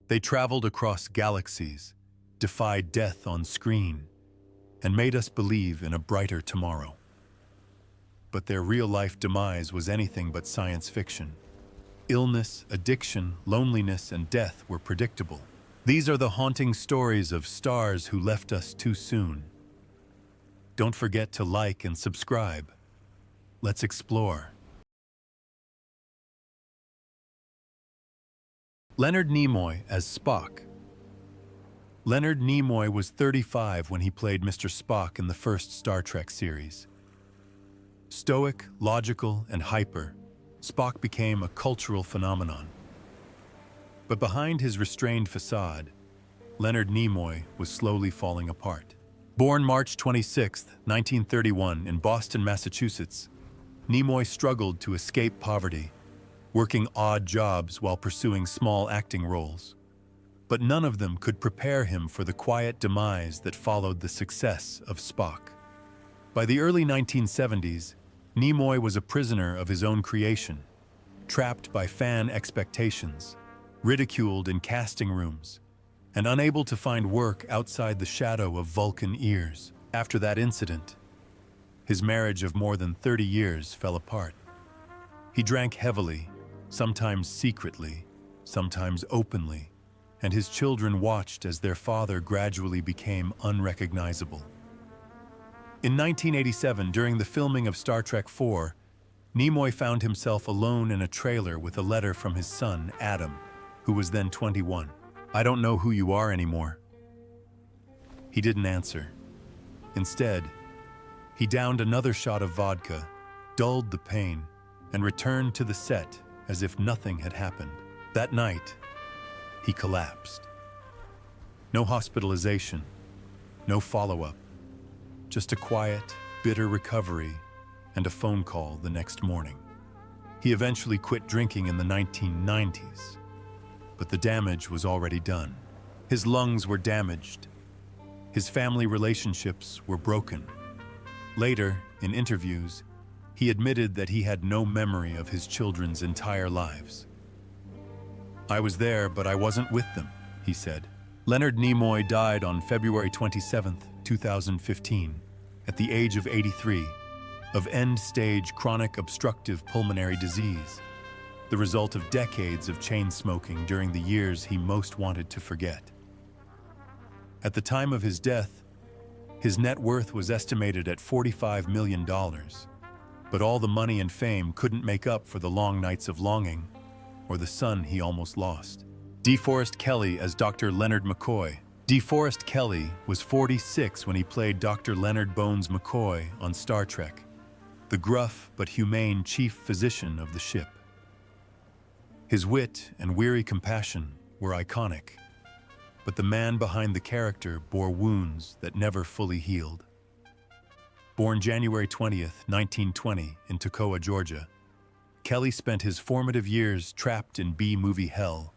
They traveled across galaxies, defied death on screen, and made us believe in a brighter tomorrow. But their real-life demise was anything but science fiction. Illness, addiction, loneliness, and death were predictable. These are the haunting stories of stars who left us too soon. Don't forget to like and subscribe. Let's explore. Leonard Nimoy as Spock. Leonard Nimoy was 35 when he played Mr. Spock in the first Star Trek series. Stoic, logical, and hyper, Spock became a cultural phenomenon. But behind his restrained facade, Leonard Nimoy was slowly falling apart. Born March 26, 1931 in Boston, Massachusetts, Nimoy struggled to escape poverty, working odd jobs while pursuing small acting roles. But none of them could prepare him for the quiet demise that followed the success of Spock. By the early 1970s, Nimoy was a prisoner of his own creation, trapped by fan expectations, ridiculed in casting rooms, and unable to find work outside the shadow of Vulcan ears. After that incident, his marriage of more than 30 years fell apart. He drank heavily, sometimes secretly, sometimes openly, and his children watched as their father gradually became unrecognizable. In 1987, during the filming of Star Trek IV, Nimoy found himself alone in a trailer with a letter from his son, Adam, who was then 21. "I don't know who you are anymore." He didn't answer. Instead, he downed another shot of vodka, dulled the pain, and returned to the set as if nothing had happened. That night, he collapsed. No hospitalization, no follow-up, just a quiet, bitter recovery and a phone call the next morning. He eventually quit drinking in the 1990s, but the damage was already done. His lungs were damaged. His family relationships were broken. Later, in interviews, he admitted that he had no memory of his children's entire lives. "I was there, but I wasn't with them," he said. Leonard Nimoy died on February 27, 2015, at the age of 83, of end-stage chronic obstructive pulmonary disease, the result of decades of chain smoking during the years he most wanted to forget. At the time of his death, his net worth was estimated at $45 million, but all the money and fame couldn't make up for the long nights of longing or the son he almost lost. DeForest Kelley as Dr. Leonard McCoy. DeForest Kelley was 46 when he played Dr. Leonard Bones McCoy on Star Trek, the gruff but humane chief physician of the ship. His wit and weary compassion were iconic, but the man behind the character bore wounds that never fully healed. Born January 20th, 1920 in Toccoa, Georgia, Kelley spent his formative years trapped in B-movie hell,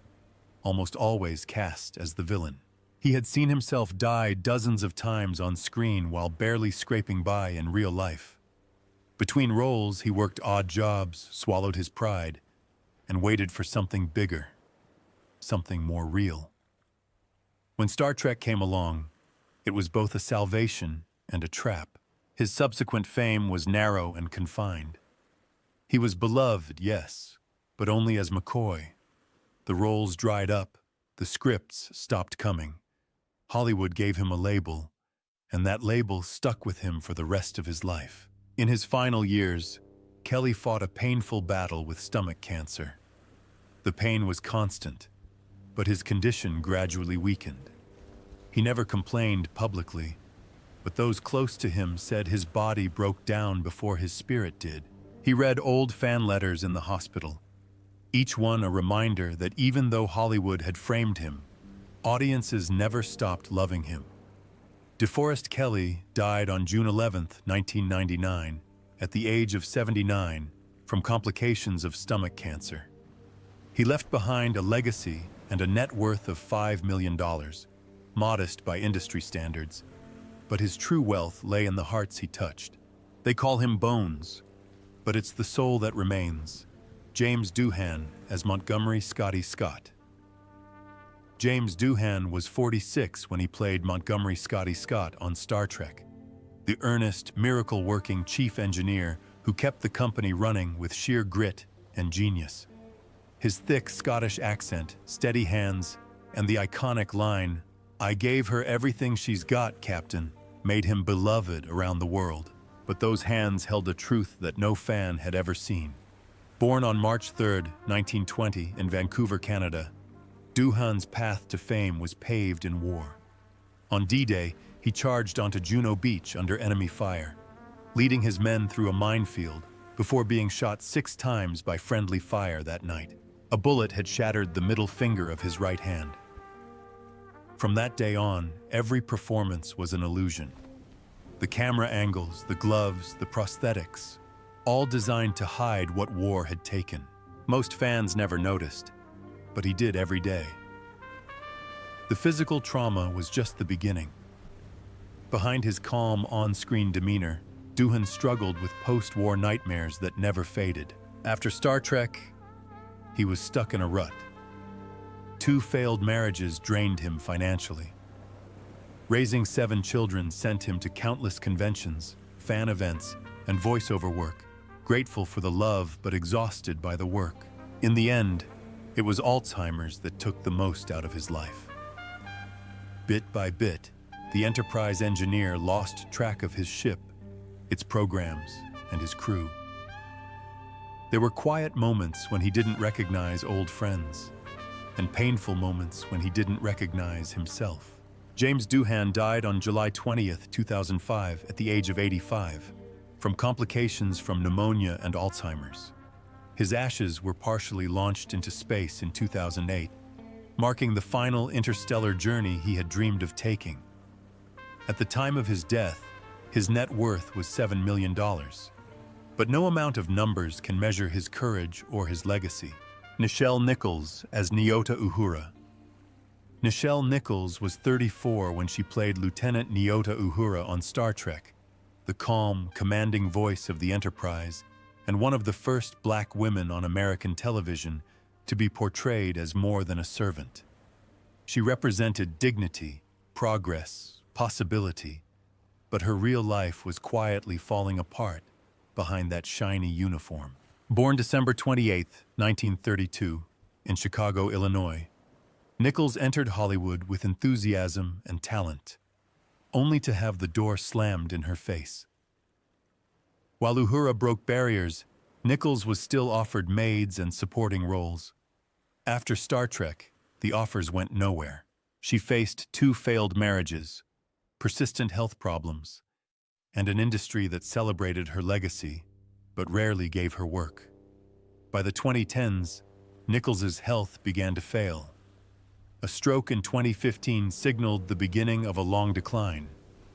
almost always cast as the villain. He had seen himself die dozens of times on screen while barely scraping by in real life. Between roles, he worked odd jobs, swallowed his pride, and waited for something bigger, something more real. When Star Trek came along, it was both a salvation and a trap. His subsequent fame was narrow and confined. He was beloved, yes, but only as McCoy. The roles dried up, the scripts stopped coming. Hollywood gave him a label, and that label stuck with him for the rest of his life. In his final years, Kelley fought a painful battle with stomach cancer. The pain was constant, but his condition gradually weakened. He never complained publicly, but those close to him said his body broke down before his spirit did. He read old fan letters in the hospital, each one a reminder that even though Hollywood had framed him, audiences never stopped loving him. DeForest Kelley died on June 11, 1999, at the age of 79, from complications of stomach cancer. He left behind a legacy and a net worth of $5 million, modest by industry standards, but his true wealth lay in the hearts he touched. They call him Bones, but it's the soul that remains. James Doohan as Montgomery Scotty Scott. James Doohan was 46 when he played Montgomery Scotty Scott on Star Trek, the earnest, miracle-working chief engineer who kept the company running with sheer grit and genius. His thick Scottish accent, steady hands, and the iconic line, "I gave her everything she's got, Captain," made him beloved around the world. But those hands held a truth that no fan had ever seen. Born on March 3, 1920, in Vancouver, Canada, Doohan's path to fame was paved in war. On D-Day, he charged onto Juno Beach under enemy fire, leading his men through a minefield before being shot 6 times by friendly fire that night. A bullet had shattered the middle finger of his right hand. From that day on, every performance was an illusion. The camera angles, the gloves, the prosthetics, all designed to hide what war had taken. Most fans never noticed, but he did every day. The physical trauma was just the beginning. Behind his calm on-screen demeanor, Doohan struggled with post-war nightmares that never faded. After Star Trek, he was stuck in a rut. 2 failed marriages drained him financially. Raising 7 children sent him to countless conventions, fan events, and voiceover work, grateful for the love but exhausted by the work. In the end, it was Alzheimer's that took the most out of his life. Bit by bit, the Enterprise engineer lost track of his ship, its programs, and his crew. There were quiet moments when he didn't recognize old friends, and painful moments when he didn't recognize himself. James Doohan died on July 20, 2005, at the age of 85, from complications from pneumonia and Alzheimer's. His ashes were partially launched into space in 2008, marking the final interstellar journey he had dreamed of taking. At the time of his death, his net worth was $7 million. But no amount of numbers can measure his courage or his legacy. Nichelle Nichols as Nyota Uhura. Nichelle Nichols was 34 when she played Lieutenant Nyota Uhura on Star Trek, the calm, commanding voice of the Enterprise, and one of the first black women on American television to be portrayed as more than a servant. She represented dignity, progress, possibility, but her real life was quietly falling apart behind that shiny uniform. Born December 28, 1932, in Chicago, Illinois, Nichols entered Hollywood with enthusiasm and talent, only to have the door slammed in her face. While Uhura broke barriers, Nichols was still offered maids and supporting roles. After Star Trek, the offers went nowhere. She faced 2 failed marriages, persistent health problems, and an industry that celebrated her legacy, but rarely gave her work. By the 2010s, Nichols's health began to fail. A stroke in 2015 signaled the beginning of a long decline.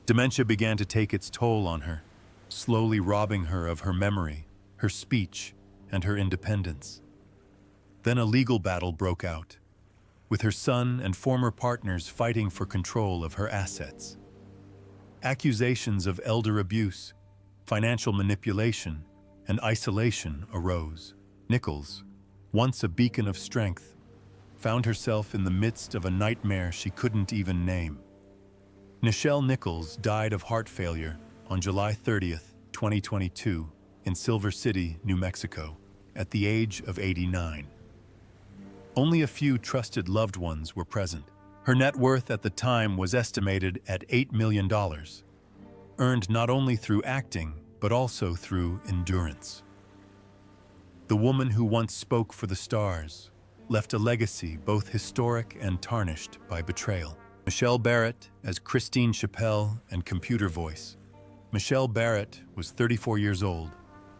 Dementia began to take its toll on her, slowly robbing her of her memory, her speech, and her independence. Then a legal battle broke out, with her son and former partners fighting for control of her assets. Accusations of elder abuse, financial manipulation, and isolation arose. Nichols, once a beacon of strength, found herself in the midst of a nightmare she couldn't even name. Nichelle Nichols died of heart failure on July 30, 2022, in Silver City, New Mexico, at the age of 89. Only a few trusted loved ones were present. Her net worth at the time was estimated at $8 million, earned not only through acting, but also through endurance. The woman who once spoke for the stars left a legacy both historic and tarnished by betrayal. Michelle Barrett as Christine Chappelle and computer voice. Michelle Barrett was 34 years old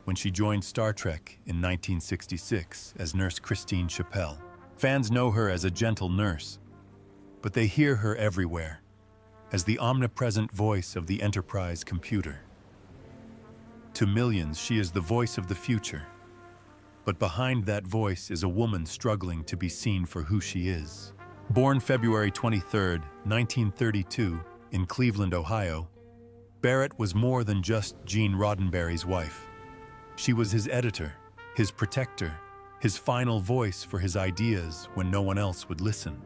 when she joined Star Trek in 1966 as Nurse Christine Chappelle. Fans know her as a gentle nurse, but they hear her everywhere as the omnipresent voice of the Enterprise computer. To millions, she is the voice of the future, but behind that voice is a woman struggling to be seen for who she is. Born February 23, 1932, in Cleveland, Ohio, Barrett was more than just Gene Roddenberry's wife. She was his editor, his protector, his final voice for his ideas when no one else would listen.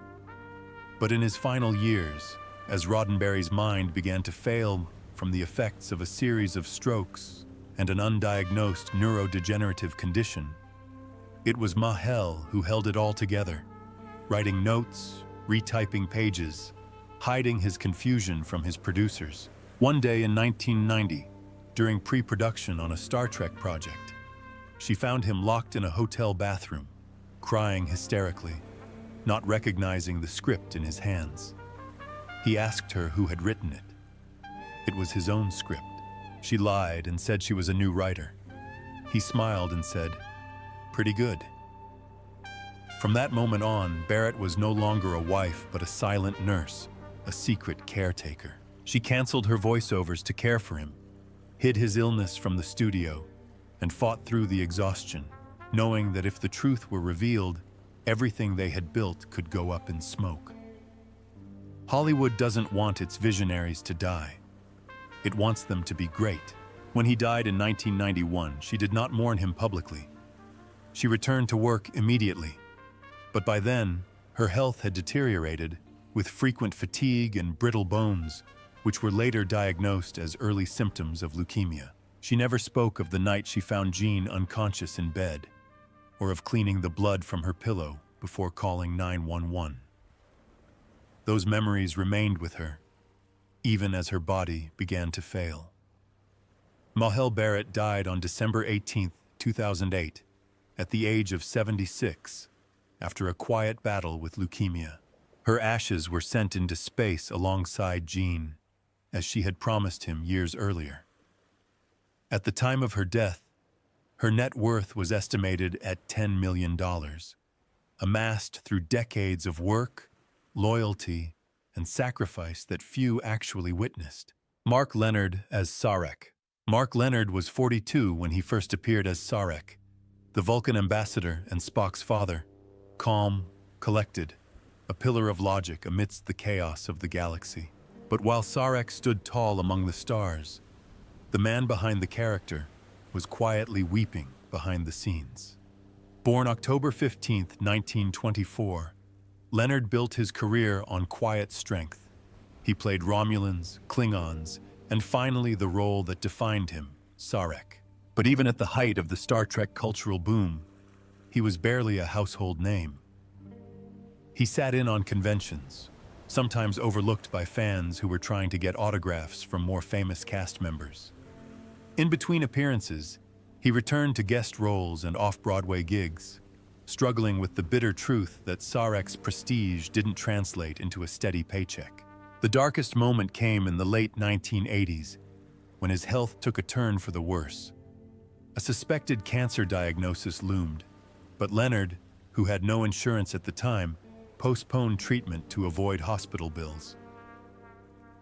But in his final years, as Roddenberry's mind began to fail from the effects of a series of strokes and an undiagnosed neurodegenerative condition, it was Mahel who held it all together, writing notes, retyping pages, hiding his confusion from his producers. One day in 1990, during pre-production on a Star Trek project, she found him locked in a hotel bathroom, crying hysterically, not recognizing the script in his hands. He asked her who had written it. It was his own script. She lied and said she was a new writer. He smiled and said, "Pretty good." From that moment on, Barrett was no longer a wife but a silent nurse, a secret caretaker. She canceled her voiceovers to care for him, hid his illness from the studio, and fought through the exhaustion, knowing that if the truth were revealed, everything they had built could go up in smoke. Hollywood doesn't want its visionaries to die. It wants them to be great. When he died in 1991, she did not mourn him publicly. She returned to work immediately, but by then, her health had deteriorated with frequent fatigue and brittle bones, which were later diagnosed as early symptoms of leukemia. She never spoke of the night she found Jean unconscious in bed, or of cleaning the blood from her pillow before calling 911. Those memories remained with her, even as her body began to fail. Mahel Barrett died on December 18, 2008, at the age of 76, after a quiet battle with leukemia. Her ashes were sent into space alongside Jean, as she had promised him years earlier. At the time of her death, her net worth was estimated at $10 million, amassed through decades of work, loyalty, and sacrifice that few actually witnessed. Mark Leonard as Sarak. Mark Leonard was 42 when he first appeared as Sarak, the Vulcan ambassador and Spock's father, calm, collected, a pillar of logic amidst the chaos of the galaxy. But while Sarak stood tall among the stars, the man behind the character was quietly weeping behind the scenes. Born October 15, 1924, Leonard built his career on quiet strength. He played Romulans, Klingons, and finally the role that defined him, Sarak. But even at the height of the Star Trek cultural boom, he was barely a household name. He sat in on conventions, sometimes overlooked by fans who were trying to get autographs from more famous cast members. In between appearances, he returned to guest roles and off-Broadway gigs, struggling with the bitter truth that Sarak's prestige didn't translate into a steady paycheck. The darkest moment came in the late 1980s, when his health took a turn for the worse. A suspected cancer diagnosis loomed, but Leonard, who had no insurance at the time, postponed treatment to avoid hospital bills.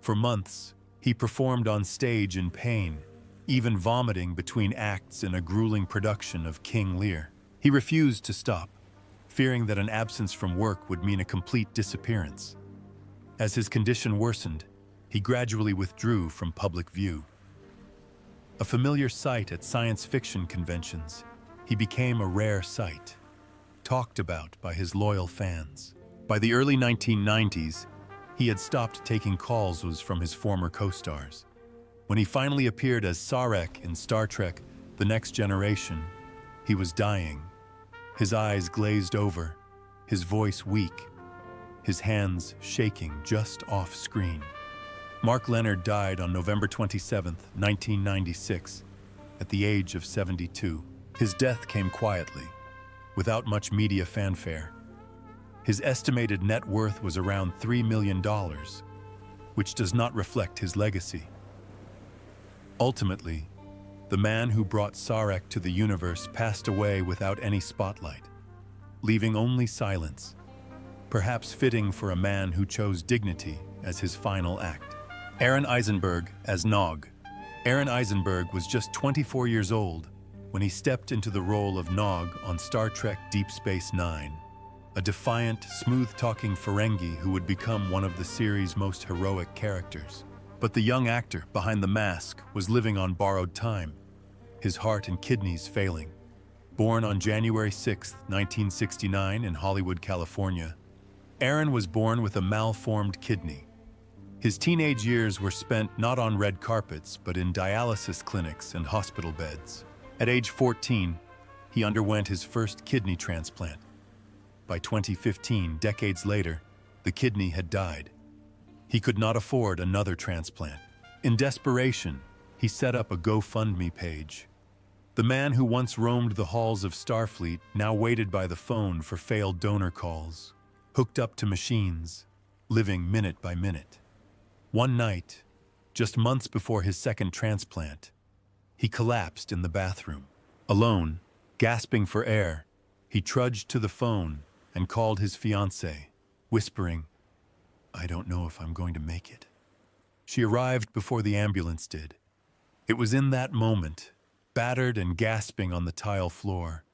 For months, he performed on stage in pain, even vomiting between acts in a grueling production of King Lear. He refused to stop, fearing that an absence from work would mean a complete disappearance. As his condition worsened, he gradually withdrew from public view. A familiar sight at science fiction conventions, he became a rare sight, talked about by his loyal fans. By the early 1990s, he had stopped taking calls from his former co-stars. When he finally appeared as Sarak in Star Trek: The Next Generation, he was dying, his eyes glazed over, his voice weak, his hands shaking just off-screen. Mark Leonard died on November 27, 1996, at the age of 72. His death came quietly, without much media fanfare. His estimated net worth was around $3 million, which does not reflect his legacy. Ultimately, the man who brought Sarak to the universe passed away without any spotlight, leaving only silence, perhaps fitting for a man who chose dignity as his final act. Aaron Eisenberg as Nog. Aaron Eisenberg was just 24 years old when he stepped into the role of Nog on Star Trek Deep Space Nine, a defiant, smooth-talking Ferengi who would become one of the series' most heroic characters. But the young actor behind the mask was living on borrowed time, his heart and kidneys failing. Born on January 6, 1969 in Hollywood, California, Aaron was born with a malformed kidney. His teenage years were spent not on red carpets, but in dialysis clinics and hospital beds. At age 14, he underwent his first kidney transplant. By 2015, decades later, the kidney had died. He could not afford another transplant. In desperation, he set up a GoFundMe page. The man who once roamed the halls of Starfleet now waited by the phone for failed donor calls, hooked up to machines, living minute by minute. One night, just months before his second transplant, he collapsed in the bathroom. Alone, gasping for air, he trudged to the phone and called his fiancée, whispering, "I don't know if I'm going to make it." She arrived before the ambulance did. It was in that moment, battered and gasping on the tile floor,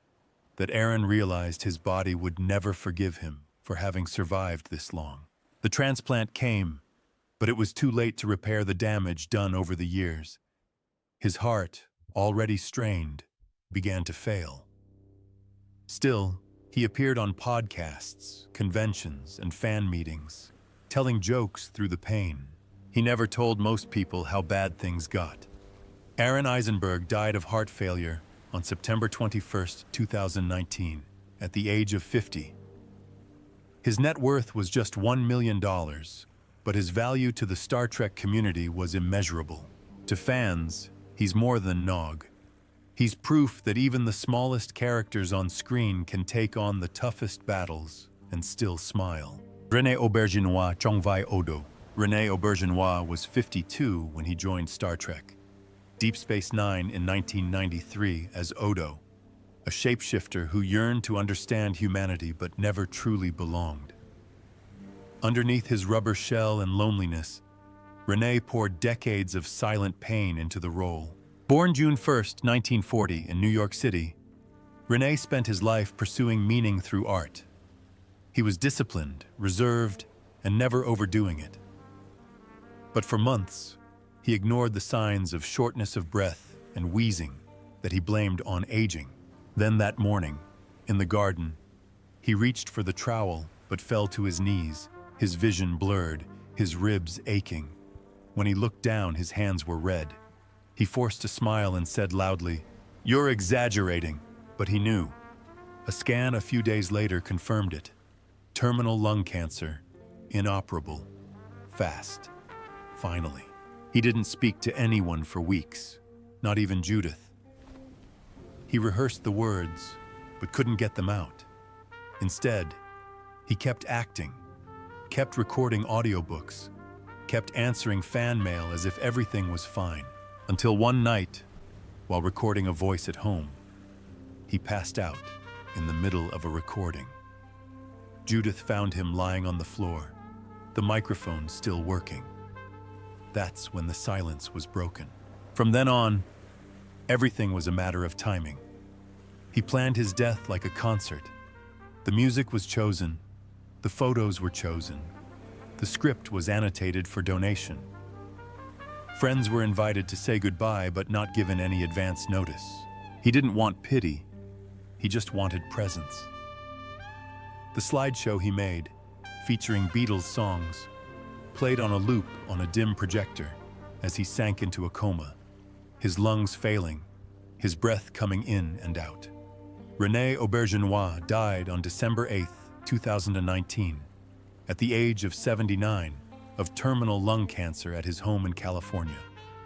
that Aaron realized his body would never forgive him for having survived this long. The transplant came, but it was too late to repair the damage done over the years. His heart, already strained, began to fail. Still, he appeared on podcasts, conventions, and fan meetings, telling jokes through the pain. He never told most people how bad things got. Aaron Eisenberg died of heart failure on September 21, 2019, at the age of 50. His net worth was just $1 million, but his value to the Star Trek community was immeasurable. To fans, he's more than Nog. He's proof that even the smallest characters on screen can take on the toughest battles and still smile. René Auberginois Chongvai Odo. René Auberginois was 52 when he joined Star Trek. Deep Space Nine in 1993 as Odo, a shapeshifter who yearned to understand humanity but never truly belonged. Underneath his rubber shell and loneliness, René poured decades of silent pain into the role. Born June 1, 1940 in New York City, René spent his life pursuing meaning through art. He was disciplined, reserved, and never overdoing it. But for months, he ignored the signs of shortness of breath and wheezing that he blamed on aging. Then that morning, in the garden, he reached for the trowel but fell to his knees, his vision blurred, his ribs aching. When he looked down, his hands were red. He forced a smile and said loudly, "You're exaggerating." But he knew. A scan a few days later confirmed it. Terminal lung cancer, inoperable, fast. Finally. He didn't speak to anyone for weeks, not even Judith. He rehearsed the words, but couldn't get them out. Instead, he kept acting, kept recording audiobooks, kept answering fan mail as if everything was fine. Until one night, while recording a voice at home, he passed out in the middle of a recording. Judith found him lying on the floor, the microphone still working. That's when the silence was broken. From then on, everything was a matter of timing. He planned his death like a concert. The music was chosen, the photos were chosen, the script was annotated for donation. Friends were invited to say goodbye but not given any advance notice. He didn't want pity, he just wanted presence. The slideshow he made, featuring Beatles songs, played on a loop on a dim projector as he sank into a coma, his lungs failing, his breath coming in and out. René Auberginois died on December 8, 2019, at the age of 79, of terminal lung cancer at his home in California.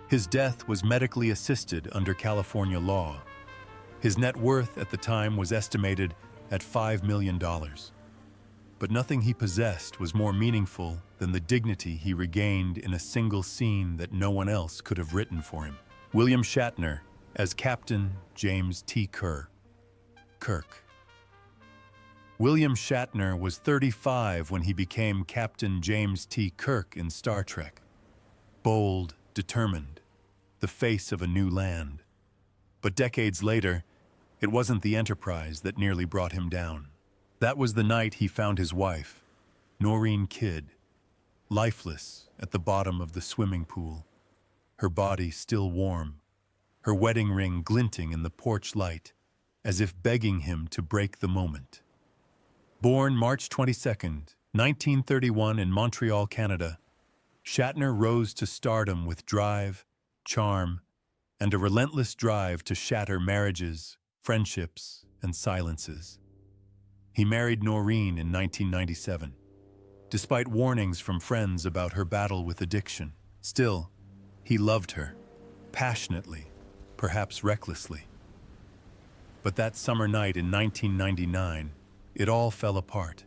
His death was medically assisted under California law. His net worth at the time was estimated at $5 million. But nothing he possessed was more meaningful than the dignity he regained in a single scene that no one else could have written for him. William Shatner as Captain James T. Kirk. William Shatner was 35 when he became Captain James T. Kirk in Star Trek. Bold, determined, the face of a new land. But decades later, it wasn't the Enterprise that nearly brought him down. That was the night he found his wife, Noreen Kidd, lifeless at the bottom of the swimming pool, her body still warm, her wedding ring glinting in the porch light, as if begging him to break the moment. Born March 22, 1931 in Montreal, Canada, Shatner rose to stardom with drive, charm, and a relentless drive to shatter marriages, friendships, and silences. He married Noreen in 1997, despite warnings from friends about her battle with addiction. Still, he loved her, passionately, perhaps recklessly. But that summer night in 1999, it all fell apart.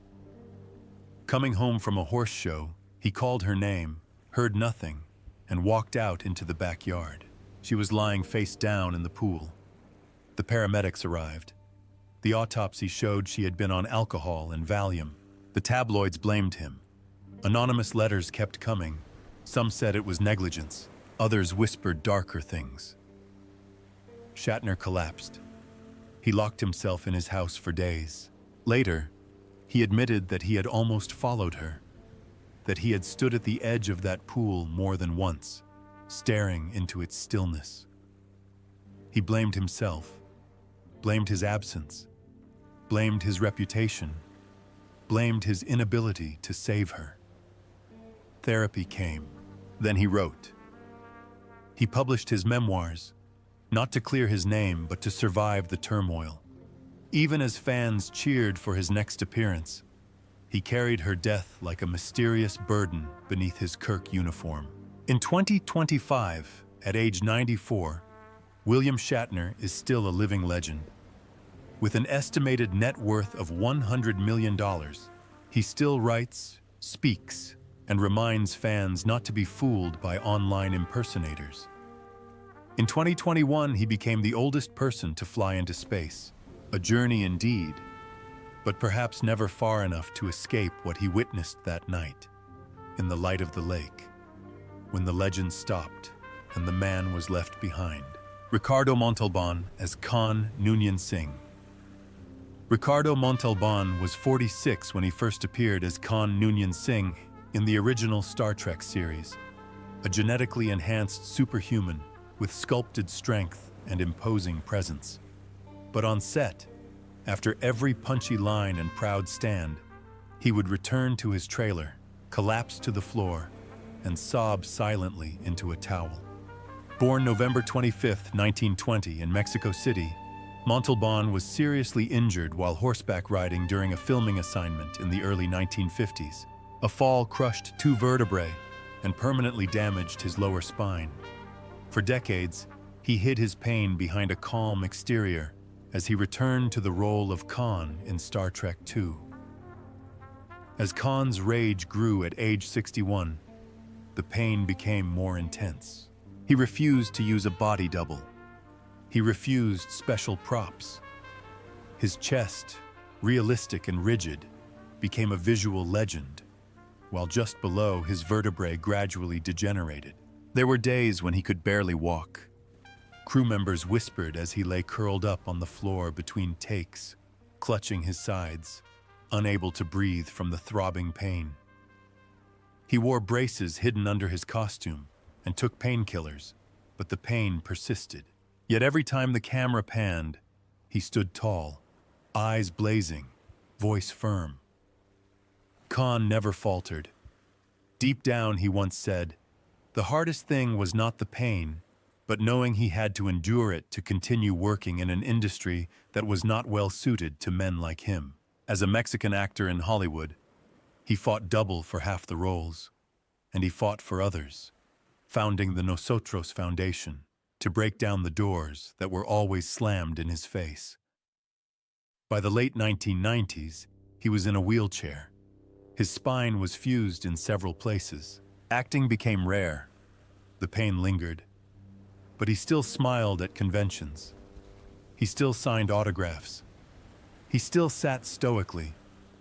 Coming home from a horse show, he called her name, heard nothing, and walked out into the backyard. She was lying face down in the pool. The paramedics arrived. The autopsy showed she had been on alcohol and Valium. The tabloids blamed him. Anonymous letters kept coming. Some said it was negligence. Others whispered darker things. Shatner collapsed. He locked himself in his house for days. Later, he admitted that he had almost followed her, that he had stood at the edge of that pool more than once, staring into its stillness. He blamed himself, blamed his absence, blamed his reputation, blamed his inability to save her. Therapy came. Then he wrote. He published his memoirs, not to clear his name, but to survive the turmoil. Even as fans cheered for his next appearance, he carried her death like a mysterious burden beneath his Kirk uniform. In 2025, at age 94, William Shatner is still a living legend. With an estimated net worth of $100 million, he still writes, speaks, and reminds fans not to be fooled by online impersonators. In 2021, he became the oldest person to fly into space. A journey indeed, but perhaps never far enough to escape what he witnessed that night, in the light of the lake, when the legend stopped and the man was left behind. Ricardo Montalban as Khan Nunan Singh. Ricardo Montalban was 46 when he first appeared as Khan Nunan Singh in the original Star Trek series, a genetically enhanced superhuman with sculpted strength and imposing presence. But on set, after every punchy line and proud stand, he would return to his trailer, collapse to the floor, and sob silently into a towel. Born November 25, 1920 in Mexico City, Montalban was seriously injured while horseback riding during a filming assignment in the early 1950s. A fall crushed 2 vertebrae and permanently damaged his lower spine. For decades, he hid his pain behind a calm exterior as he returned to the role of Khan in Star Trek II. As Khan's rage grew at age 61, the pain became more intense. He refused to use a body double. He refused special props. His chest, realistic and rigid, became a visual legend, while just below his vertebrae gradually degenerated. There were days when he could barely walk. Crew members whispered as he lay curled up on the floor between takes, clutching his sides, unable to breathe from the throbbing pain. He wore braces hidden under his costume and took painkillers, but the pain persisted. Yet every time the camera panned, he stood tall, eyes blazing, voice firm. Khan never faltered. Deep down, he once said, "The hardest thing was not the pain, but knowing he had to endure it to continue working in an industry that was not well suited to men like him." As a Mexican actor in Hollywood, he fought double for half the roles, and he fought for others, founding the Nosotros Foundation to break down the doors that were always slammed in his face. By the late 1990s, he was in a wheelchair. His spine was fused in several places. Acting became rare. The pain lingered. But he still smiled at conventions. He still signed autographs. He still sat stoically,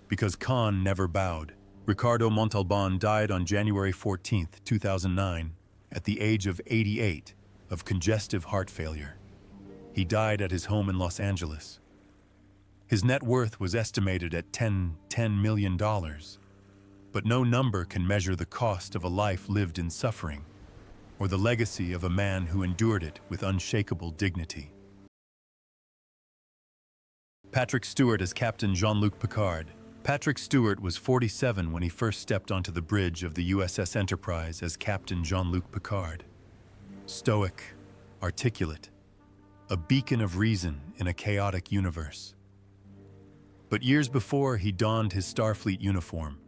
because Khan never bowed. Ricardo Montalban died on January 14, 2009, at the age of 88, of congestive heart failure. He died at his home in Los Angeles. His net worth was estimated at $10 million, but no number can measure the cost of a life lived in suffering, or the legacy of a man who endured it with unshakable dignity. Patrick Stewart as Captain Jeanluke Peard. Patrick Stewart was 47 when he first stepped onto the bridge of the USS Enterprise as Captain Jean-Luc Picard. Stoic, articulate, a beacon of reason in a chaotic universe. But years before he donned his Starfleet uniform,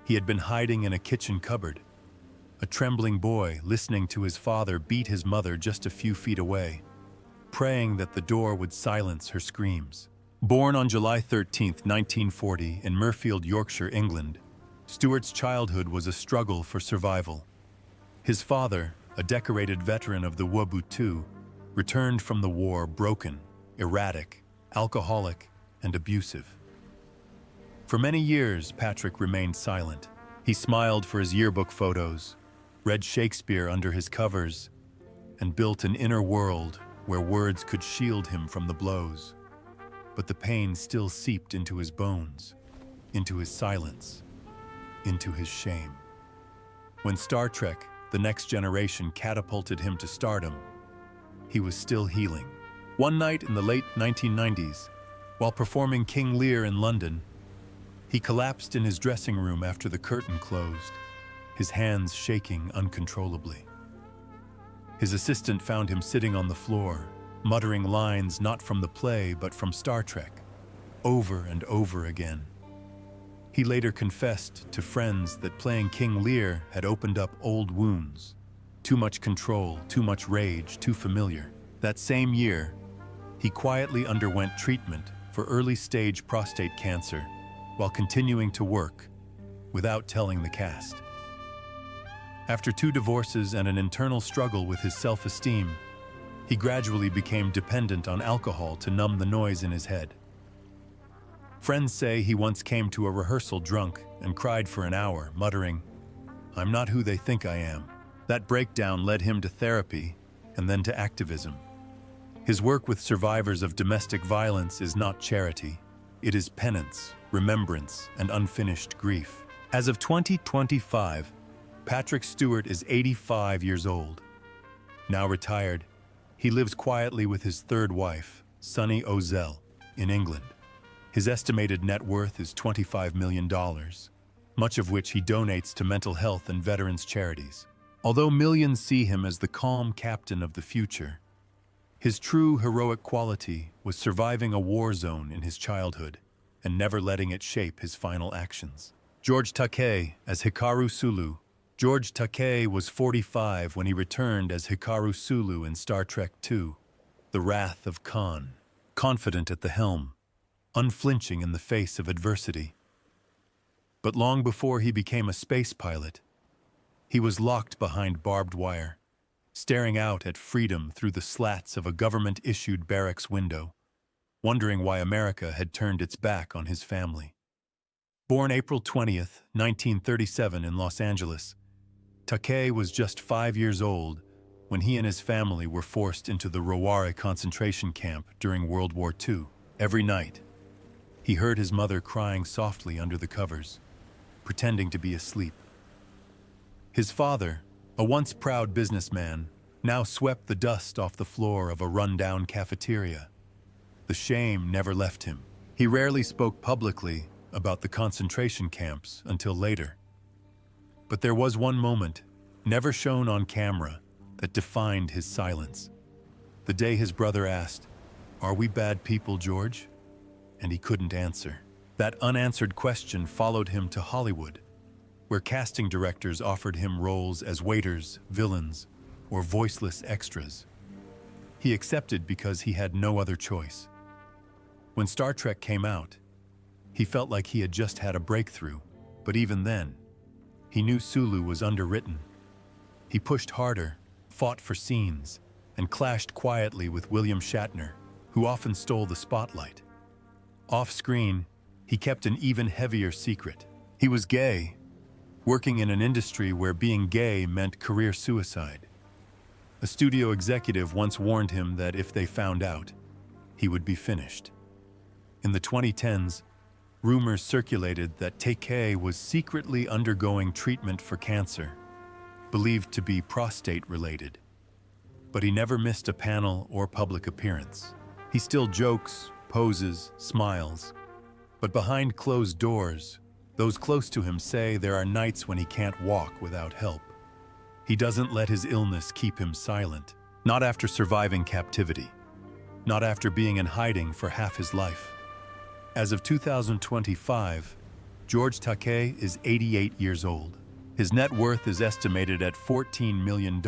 he had been hiding in a kitchen cupboard, a trembling boy listening to his father beat his mother just a few feet away, praying that the door would silence her screams. Born on July 13, 1940, in Mirfield, Yorkshire, England, Stewart's childhood was a struggle for survival. His father, a decorated veteran of the World War II, returned from the war broken, erratic, alcoholic, and abusive. For many years, Patrick remained silent. He smiled for his yearbook photos, read Shakespeare under his covers, and built an inner world where words could shield him from the blows. But the pain still seeped into his bones, into his silence, into his shame. When Star Trek: The Next Generation catapulted him to stardom, he was still healing. One night in the late 1990s, while performing King Lear in London, he collapsed in his dressing room after the curtain closed, his hands shaking uncontrollably. His assistant found him sitting on the floor, muttering lines not from the play but from Star Trek, over and over again. He later confessed to friends that playing King Lear had opened up old wounds. Too much control, too much rage, too familiar. That same year, he quietly underwent treatment for early-stage prostate cancer while continuing to work without telling the cast. After 2 divorces and an internal struggle with his self-esteem, he gradually became dependent on alcohol to numb the noise in his head. Friends say he once came to a rehearsal drunk and cried for an hour, muttering, "I'm not who they think I am." That breakdown led him to therapy and then to activism. His work with survivors of domestic violence is not charity. It is penance, remembrance, and unfinished grief. As of 2025, Patrick Stewart is 85 years old. Now retired, he lives quietly with his third wife, Sunny Ozell, in England. His estimated net worth is $25 million, much of which he donates to mental health and veterans charities. Although millions see him as the calm captain of the future, his true heroic quality was surviving a war zone in his childhood and never letting it shape his final actions. George Takei as Hikaru Sulu. George Takei was 45 when he returned as Hikaru Sulu in Star Trek II, The Wrath of Khan, confident at the helm, unflinching in the face of adversity. But long before he became a space pilot, he was locked behind barbed wire, staring out at freedom through the slats of a government-issued barracks window, wondering why America had turned its back on his family. Born April 20th, 1937 in Los Angeles, Takei was just 5 years old when he and his family were forced into the Rawari concentration camp during World War II. Every night, he heard his mother crying softly under the covers, pretending to be asleep. His father, a once proud businessman, now swept the dust off the floor of a run-down cafeteria. The shame never left him. He rarely spoke publicly about the concentration camps until later. But there was one moment, never shown on camera, that defined his silence. The day his brother asked, "Are we bad people, George?" And he couldn't answer. That unanswered question followed him to Hollywood, where casting directors offered him roles as waiters, villains, or voiceless extras. He accepted because he had no other choice. When Star Trek came out, he felt like he had just had a breakthrough, but even then, he knew Sulu was underwritten. He pushed harder, fought for scenes, and clashed quietly with William Shatner, who often stole the spotlight. Off-screen, he kept an even heavier secret. He was gay, working in an industry where being gay meant career suicide. A studio executive once warned him that if they found out, he would be finished. In the 2010s, rumors circulated that Takei was secretly undergoing treatment for cancer, believed to be prostate-related. But he never missed a panel or public appearance. He still jokes, poses, smiles, But behind closed doors, those close to him say there are nights when he can't walk without help. He doesn't let his illness keep him silent, not after surviving captivity, not after being in hiding for half his life. As of 2025, George Takei is 88 years old. His net worth is estimated at $14 million,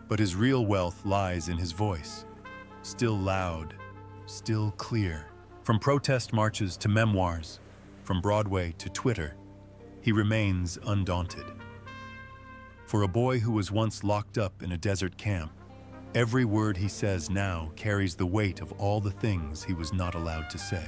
but his real wealth lies in his voice, still loud, still clear. From protest marches to memoirs, from Broadway to Twitter, he remains undaunted. For a boy who was once locked up in a desert camp, every word he says now carries the weight of all the things he was not allowed to say.